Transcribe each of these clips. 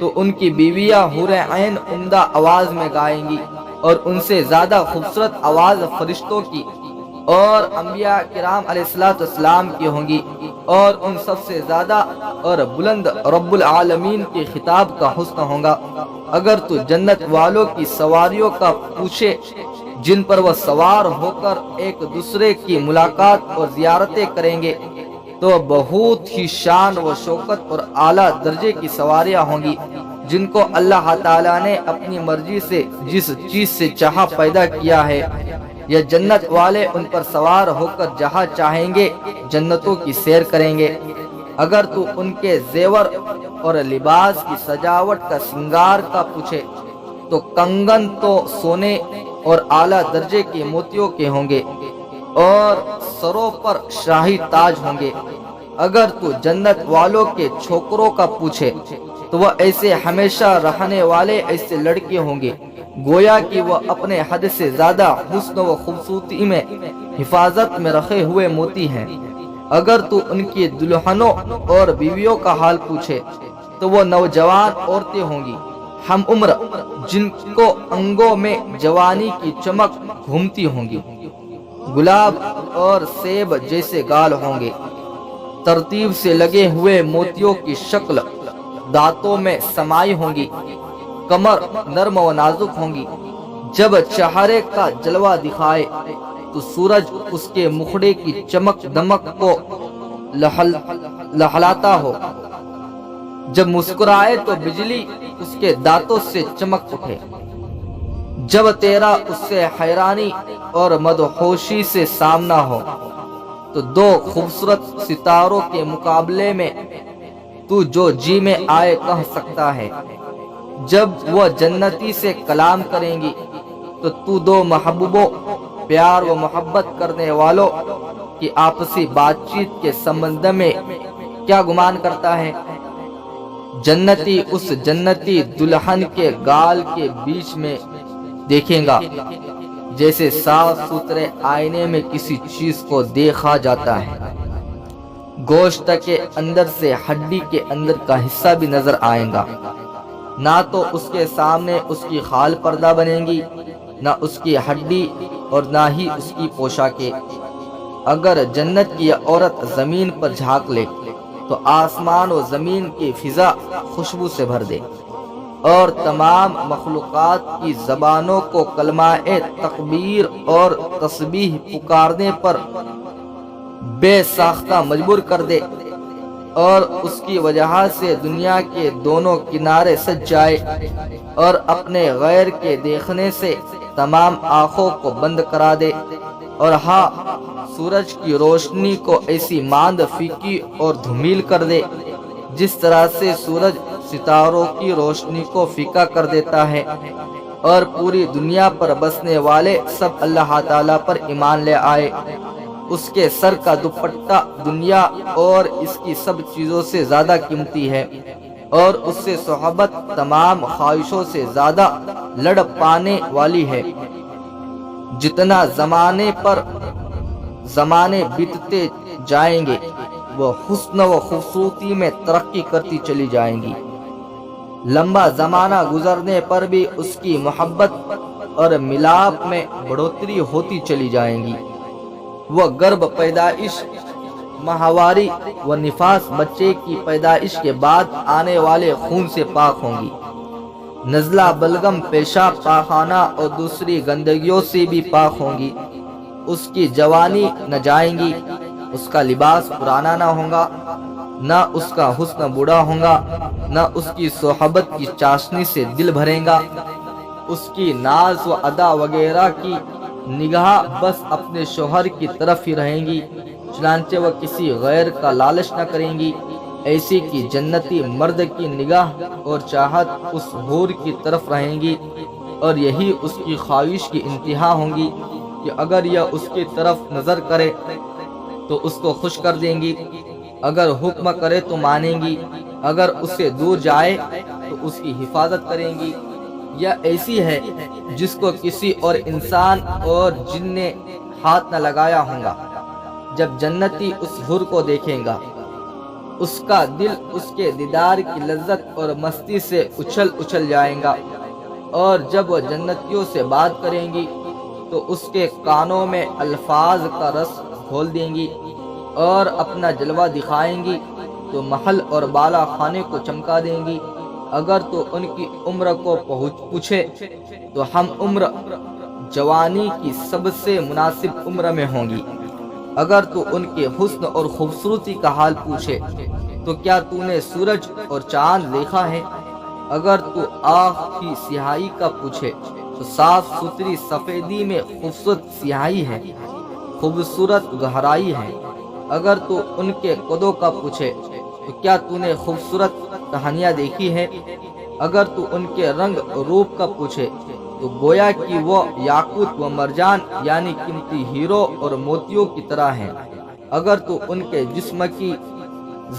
تو ان کی بیویاں حور عین عمدہ آواز میں گائیں گی، اور ان سے زیادہ خوبصورت آواز فرشتوں کی اور انبیاء کرام علیہ الصلوۃ والسلام کی ہوں گی، اور ان سب سے زیادہ اور بلند رب العالمین کے خطاب کا حسن ہوگا۔ اگر تو جنت والوں کی سواریوں کا پوچھے جن پر وہ سوار ہو کر ایک دوسرے کی ملاقات اور زیارتیں کریں گے، تو بہت ہی شان و شوکت اور اعلیٰ درجے کی سواریاں ہوں گی، جن کو اللہ تعالیٰ نے اپنی مرضی سے جس چیز سے چاہا پیدا کیا ہے۔ یہ جنت والے ان پر سوار ہو کر جہاں چاہیں گے جنتوں کی سیر کریں گے۔ اگر تو ان کے زیور اور لباس کی سجاوٹ کا سنگار کا پوچھے تو کنگن تو سونے اور اعلیٰ درجے کے موتیوں کے ہوں گے، اور سروں پر شاہی تاج ہوں گے۔ اگر تو جنت والوں کے چھوکروں کا پوچھے تو وہ ایسے ہمیشہ رہنے والے ایسے لڑکے ہوں گے گویا کہ وہ اپنے حد سے زیادہ حسن و خوبصورتی میں حفاظت میں رکھے ہوئے موتی ہیں۔ اگر تو ان کی دلہنوں اور بیویوں کا حال پوچھے تو وہ نوجوان عورتیں ہوں گی ہم عمر، جن کو انگوں میں جوانی کی چمک گھومتی ہوں گی، گلاب اور سیب جیسے گال ہوں گے، ترتیب سے لگے ہوئے موتیوں کی شکل دانتوں میں سمائی ہوں گی، کمر نرم و نازک ہوں گی۔ جب چہرے کا جلوہ دکھائے تو سورج اس کے مکھڑے کی چمک دمک کو لہلاتا ہو، جب مسکرائے تو بجلی اس کے دانتوں سے چمک اٹھے، جب تیرا اس سے حیرانی اور مدہوشی سے سامنا ہو تو دو خوبصورت ستاروں کے مقابلے میں تو جو جی میں آئے کہہ سکتا ہے۔ جب وہ جنتی سے کلام کریں گی تو دو محبوبوں، پیار و محبت کرنے والوں کی آپسی بات چیت کے سمبندھ میں کیا گمان کرتا ہے؟ جنتی اس جنتی دلہن کے گال کے بیچ میں دیکھیں گا جیسے صاف ستھرے آئینے میں کسی چیز کو دیکھا جاتا ہے، گوشت کے اندر سے ہڈی کے اندر کا حصہ بھی نظر آئے گا۔ نہ تو اس کے سامنے اس کی خال پردہ بنے گی، نہ اس کی ہڈی اور نہ ہی اس کی پوشاکیں۔ اگر جنت کی عورت زمین پر جھانک لے تو آسمان و زمین کی فضا خوشبو سے بھر دے، اور تمام مخلوقات کی زبانوں کو کلمہ تکبیر اور تسبیح پکارنے پر بے ساختہ مجبور کر دے، اور اس کی وجہ سے دنیا کے دونوں کنارے سج جائے، اور اپنے غیر کے دیکھنے سے تمام آنکھوں کو بند کرا دے، اور ہاں سورج کی روشنی کو ایسی ماند پھیکی اور دھمیل کر دے جس طرح سے سورج ستاروں کی روشنی کو پھیکا کر دیتا ہے، اور پوری دنیا پر بسنے والے سب اللہ تعالیٰ پر ایمان لے آئے۔ اس کے سر کا دوپٹہ دنیا اور اس کی سب چیزوں سے زیادہ قیمتی ہے، اور اس سے صحبت تمام خواہشوں سے زیادہ لڑ پانے والی ہے۔ جتنا زمانے بیتتے جائیں گے وہ حسن و خوبصورتی میں ترقی کرتی چلی جائیں گی، لمبا زمانہ گزرنے پر بھی اس کی محبت اور ملاپ میں بڑھوتری ہوتی چلی جائیں گی۔ وہ گربھ پیدائش، ماہواری و نفاس بچے کی پیدائش کے بعد آنے والے خون سے پاک ہوں گی، نزلہ بلغم پیشاب پاخانہ اور دوسری گندگیوں سے بھی پاک ہوں گی۔ اس کی جوانی نہ جائیں گی، اس کا لباس پرانا نہ ہوگا، نہ اس کا حسن بوڑھا ہوگا، نہ اس کی صحبت کی چاشنی سے دل بھرے گا۔ اس کی ناز و ادا وغیرہ کی نگاہ بس اپنے شوہر کی طرف ہی رہیں گی، چنانچہ وہ کسی غیر کا لالچ نہ کریں گی۔ ایسی کی جنتی مرد کی نگاہ اور چاہت اس حور کی طرف رہیں گی، اور یہی اس کی خواہش کی انتہا ہوں گی کہ اگر یہ اس کی طرف نظر کرے تو اس کو خوش کر دیں گی، اگر حکم کرے تو مانیں گی، اگر اس سے دور جائے تو اس کی حفاظت کریں گی۔ یہ ایسی ہے جس کو کسی اور انسان اور جن نے ہاتھ نہ لگایا ہوگا۔ جب جنتی اس حور کو دیکھیں گا اس کا دل اس کے دیدار کی لذت اور مستی سے اچھل جائے گا، اور جب وہ جنتیوں سے بات کریں گی تو اس کے کانوں میں الفاظ کا رس گھول دیں گی، اور اپنا جلوہ دکھائیں گی تو محل اور بالا خانے کو چمکا دیں گی۔ اگر تو ان کی عمر کو پوچھے تو ہم عمر جوانی کی سب سے مناسب عمر میں ہوں گی۔ اگر تو ان کے حسن اور خوبصورتی کا حال پوچھے تو کیا تو نے سورج اور چاند دیکھا ہے؟ اگر تو آنکھ کی سیاہی کا پوچھے تو صاف ستھری سفیدی میں خوبصورت سیاہی ہے، خوبصورت گہرائی ہے۔ اگر تو ان کے قدوں کا پوچھے تو کیا تو نے خوبصورت ٹہنیاں دیکھی ہے؟ اگر تو ان کے رنگ روپ کا پوچھے تو گویا کہ وہ یاقوت و مرجان یعنی قیمتی ہیرو اور موتیوں کی طرح ہیں۔ اگر تو ان کے جسم کی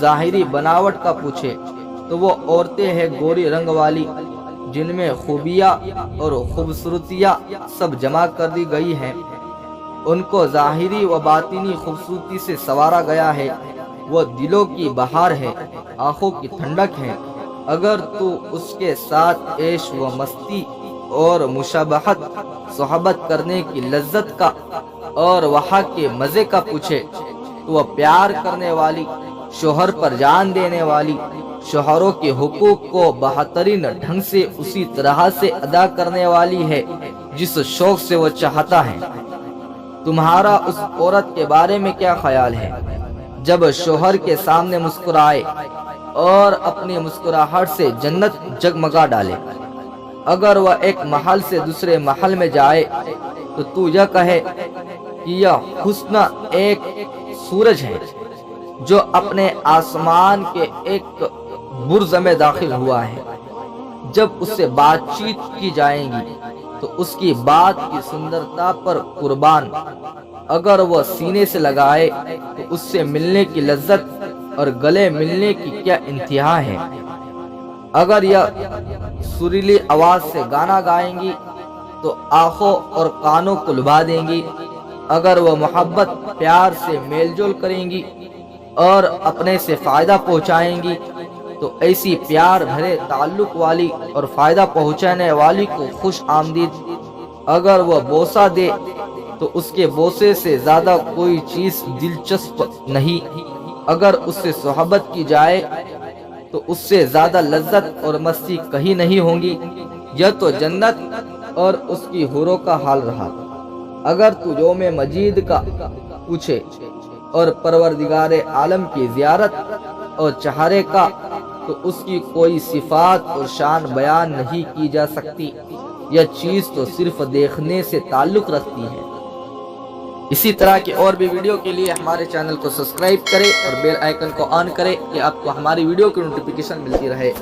ظاہری بناوٹ کا پوچھے تو وہ عورتیں ہیں گوری رنگ والی، جن میں خوبیاں اور خوبصورتیاں سب جمع کر دی گئی ہیں۔ ان کو ظاہری و باطنی خوبصورتی سے سنوارا گیا ہے، وہ دلوں کی بہار ہے، آنکھوں کی ٹھنڈک ہے۔ اگر تو اس کے ساتھ عیش و مستی اور مشابہت صحبت کرنے کی لذت کا اور وہاں کے مزے کا پوچھے تو وہ پیار کرنے والی، شوہر پر جان دینے والی، شوہروں کے حقوق کو بہترین ڈھنگ سے اسی طرح سے ادا کرنے والی ہے جس شوق سے وہ چاہتا ہے۔ تمہارا اس عورت کے بارے میں کیا خیال ہے جب شوہر کے سامنے مسکرائے اور اپنی مسکراہٹ سے جنت جگمگا ڈالے؟ اگر وہ ایک محل سے دوسرے محل میں جائے تو یہ کہے کہ یہ حسن ایک سورج ہے جو اپنے آسمان کے ایک برج میں داخل ہوا ہے۔ جب اس سے بات چیت کی جائے گی تو اس کی بات کی سندرتا پر قربان، اگر وہ سینے سے لگائے تو اس سے ملنے کی لذت اور گلے ملنے کی کیا انتہا ہے۔ اگر یہ سریلی آواز سے گانا گائیں گی تو آنکھوں اور کانوں کو لبھا دیں گی۔ اگر وہ محبت پیار سے میل جول کریں گی اور اپنے سے فائدہ پہنچائیں گی تو ایسی پیار بھرے تعلق والی اور فائدہ پہنچانے والی کو خوش آمدید۔ اگر وہ بوسہ دے تو اس کے بوسے سے زیادہ کوئی چیز دلچسپ نہیں۔ اگر اس سے صحبت کی جائے تو اس سے زیادہ لذت اور مستی کہیں نہیں ہوں گی۔ یہ تو جنت اور اس کی حوروں کا حال رہا۔ اگر تو یوم مجید کا پوچھے اور پروردگار عالم کی زیارت اور چہرے کا تو اس کی کوئی صفات اور شان بیان نہیں کی جا سکتی۔ یہ چیز تو صرف دیکھنے سے تعلق رکھتی ہے۔ اسی طرح کی اور بھی ویڈیو کے لیے ہمارے چینل کو سبسکرائب کریں اور بیل آئیکن کو آن کریں کہ آپ کو ہماری ویڈیو کی نوٹیفیکیشن ملتی رہے۔